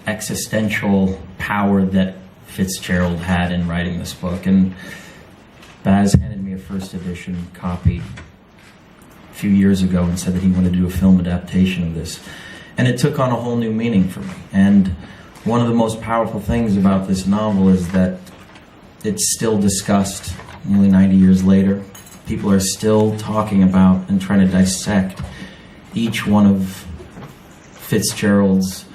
existential power that Fitzgerald had in writing this book. And Baz handed me a first edition copy a few years ago and said that he wanted to do a film adaptation of this. And it took on a whole new meaning for me. And one of the most powerful things about this novel is that it's still discussed nearly 90 years later. People are still talking about and trying to dissect each one of Fitzgerald's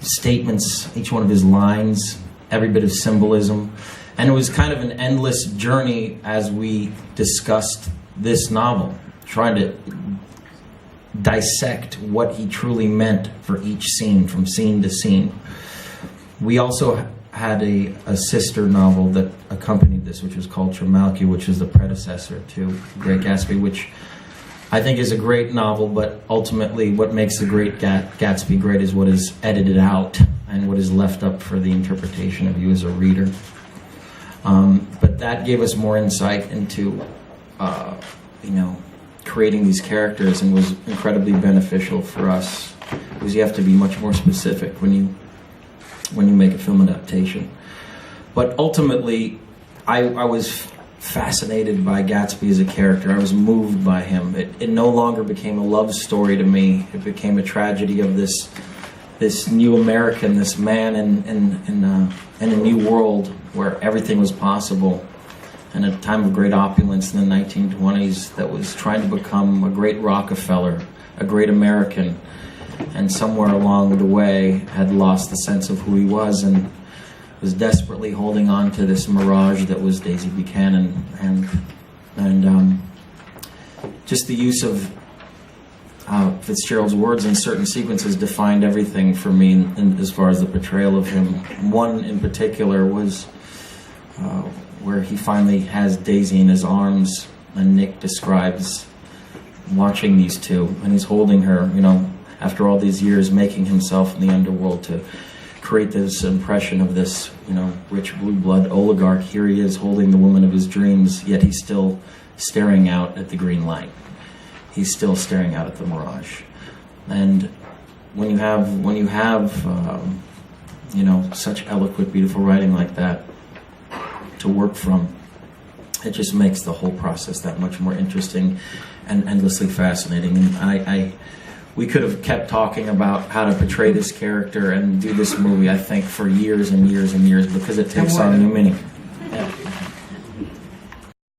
statements, each one of his lines, every bit of symbolism. And it was kind of an endless journey as we discussed this novel, trying to dissect what he truly meant for each scene, from scene to scene. We also had a sister novel that accompanied this, which was called Trimalchio, which is the predecessor to Great Gatsby, which I think is a great novel, but ultimately what makes the Great Gatsby great is what is edited out and what is left up for the interpretation of you as a reader. But that gave us more insight into, creating these characters, and was incredibly beneficial for us, because you have to be much more specific when you make a film adaptation. But ultimately, I was fascinated by Gatsby as a character. I was moved by him. It no longer became a love story to me. It became a tragedy of this new American, this man in a new world where everything was possible, in a time of great opulence in the 1920s that was trying to become a great Rockefeller, a great American, and somewhere along the way had lost the sense of who he was and was desperately holding on to this mirage that was Daisy Buchanan. And just the use of Fitzgerald's words in certain sequences defined everything for me as far as the portrayal of him. One in particular was where he finally has Daisy in his arms, and Nick describes watching these two, and he's holding her, after all these years making himself in the underworld to create this impression of this, rich blue blood oligarch. Here he is holding the woman of his dreams, yet he's still staring out at the green light. He's still staring out at the mirage. And when you have such eloquent, beautiful writing like that to work from, it just makes the whole process that much more interesting and endlessly fascinating. And we could have kept talking about how to portray this character and do this movie, I think, for years and years and years, because it takes on new meaning.